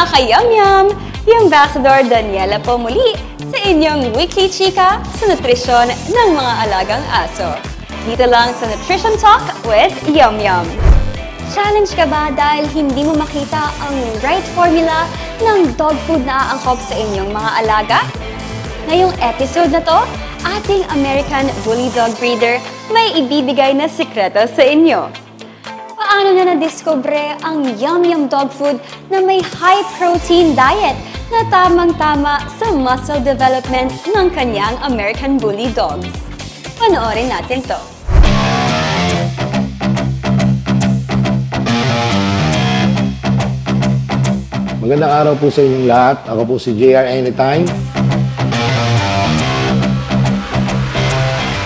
mga kayamyam! Yung Ambassador Daniela po muli sa inyong weekly chika sa nutrisyon ng mga alagang aso. Dito lang sa Nutrition Talk with Yum Yum. Challenge ka ba dahil hindi mo makita ang right formula ng dog food na aangkop sa inyong mga alaga? Ngayong episode na to, ating American Bully Dog Breeder may ibibigay na sikreto sa inyo. Paano na nadiskubre ang Yum Yum dog food na may high-protein diet na tamang-tama sa muscle development ng kanyang American Bully Dogs? Panoorin natin to. Magandang araw po sa inyong lahat. Ako po si JR Anytime.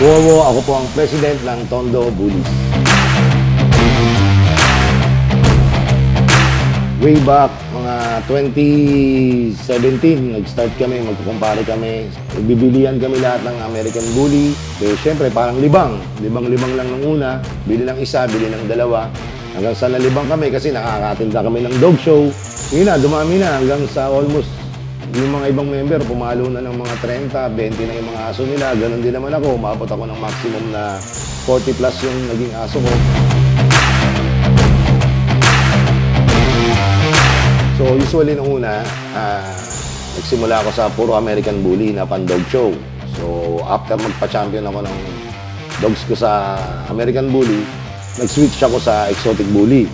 Ako po ang president ng Tondo Bullies. Way back, mga 2017, nag-start kami, magkukumpare kami. Bibilihan kami lahat ng American Bully. Eh, syempre, parang libang. Libang-libang lang nung una. Bili ng isa, bili ng dalawa. Hanggang sa nalibang kami kasi nakakatinda kami ng dog show. Yun na, dumami na hanggang sa almost yung mga ibang member, pumalo na ng mga 30, 20 na yung mga aso nila. Ganon din naman ako. Umabot ako ng maximum na 40 plus yung naging aso ko. So usually nung una, nagsimula ako sa puro American Bully na pan-dog show. So after magpa-champion ako ng dogs ko sa American Bully, nag-switch ako sa Exotic Bully.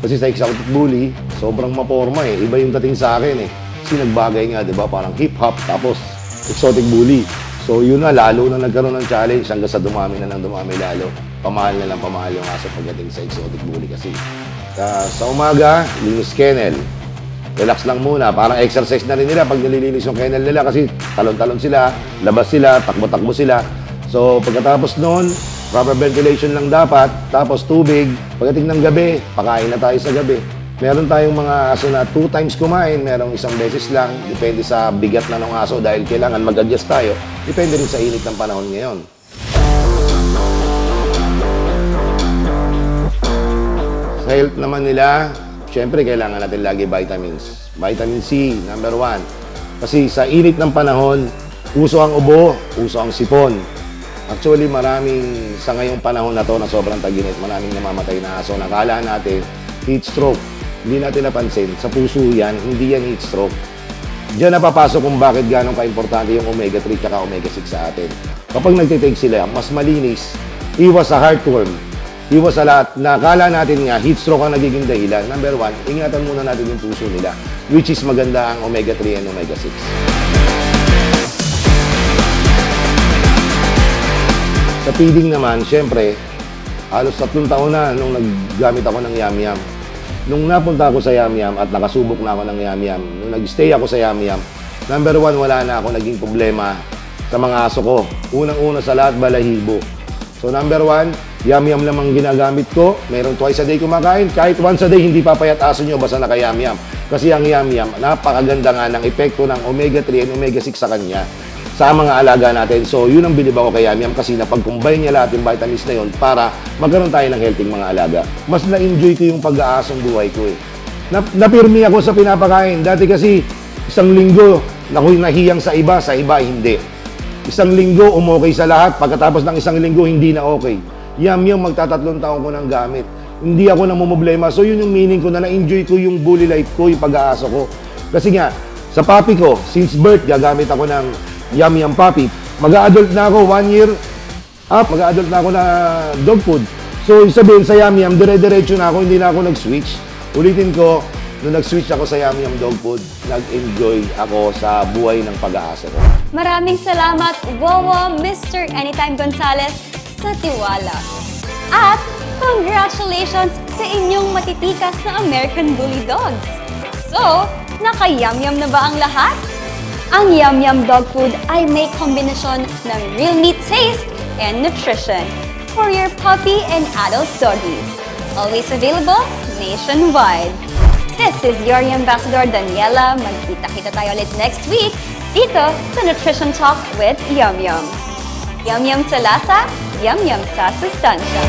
Kasi sa Exotic Bully, sobrang maporma eh. Iba yung dating sa akin eh. Kasi nagbagay nga, di ba? Parang hip-hop, tapos Exotic Bully. So yun na, lalo na nagkaroon ng challenge hanggang sa dumami na ng dumami lalo. Pamahal na lang pamahal yung aso pagdating sa Exotic Bully kasi. Sa umaga, linis kennel. Relax lang muna. Parang exercise na rin nila pag nililinis yung kennel nila kasi talon-talon sila, labas sila, takbo-takbo sila. So pagkatapos noon, proper ventilation lang dapat, tapos tubig. Pagdating ng gabi, pakain na tayo sa gabi. Meron tayong mga aso na 2 times kumain, merong isang beses lang. Depende sa bigat na ng aso dahil kailangan mag-adjust tayo. Depende rin sa init ng panahon ngayon. Sa health naman nila, syempre kailangan natin lagi vitamins. Vitamin C, number 1. Kasi sa init ng panahon, uso ang ubo, uso ang sipon. Actually, maraming sa ngayong panahon na to na sobrang tag-init, maraming namamatay na aso. Nakala natin, heat stroke. Hindi natin napansin, sa puso yan, hindi yan heat stroke. Diyan napapasok kung bakit gano'ng ka-importante yung omega-3 at omega-6 sa atin. Kapag nagtitake sila, mas malinis, iwas sa heartworm, iwas sa lahat. Nakala natin nga, heat stroke ang nagiging dahilan. Number 1, ingatan muna natin yung puso nila, which is maganda ang omega-3 and omega-6. Sa feeding naman, syempre, halos 3 taon na nung naggamit ako ng Yum Yum. Nung napunta ako sa Yum Yum at nakasubok na ako ng Yum Yum, nung nag-stay ako sa Yum Yum, number 1, wala na ako naging problema sa mga aso ko. Unang-una sa lahat, balahibo. So number 1, Yum Yum lang ang ginagamit ko. Meron twice a day kumakain. Kahit once a day, hindi papayat aso nyo basta naka-Yum Yum. Kasi ang Yum Yum, napakaganda nga ng epekto ng omega-3 and omega-6 sa kanya sa mga alaga natin. So, yun ang bilib ako kay Yum Yum kasi napag-combine niya lahat yung vitamins na yun para magkaroon tayo ng healthy mga alaga. Mas na-enjoy ko yung pag-aasong buhay ko eh. Napirmi ako sa pinapakain. Dati kasi, isang linggo, ako'y nahiyang sa iba hindi. Isang linggo, umokay sa lahat. Pagkatapos ng isang linggo, hindi na okay. Yum Yum, magtatatlong taon ko ng gamit. Hindi ako namumblema. So, yun yung meaning ko na na-enjoy ko yung bully life ko, yung pag-aaso ko. Kasi nga, sa puppy ko, since birth, gagamit ako ng Yum Yum puppy. Mag-a-adult na ako 1 year up, mag-a-adult na ako na dog food. So, sabihin sa Yum Yum, dire-diretso na ako, hindi na ako nag-switch. Ulitin ko, nung nag-switch ako sa Yum Yum dog food, nag-enjoy ako sa buhay ng pag-aasa ko. Maraming salamat, Wawa Mr. Anytime Gonzalez, sa tiwala. At congratulations sa inyong matitikas na American Bully Dogs. So, naka-Yum Yum na ba ang lahat? Ang Yum Yum dog food ay may kombinasyon ng real meat taste and nutrition for your puppy and adult doggies. Always available nationwide. This is your Ambassador Daniela. Magkita-kita tayo ulit next week dito sa Nutrition Talk with Yum Yum. Yum Yum sa lasa, Yum Yum sa sustansya.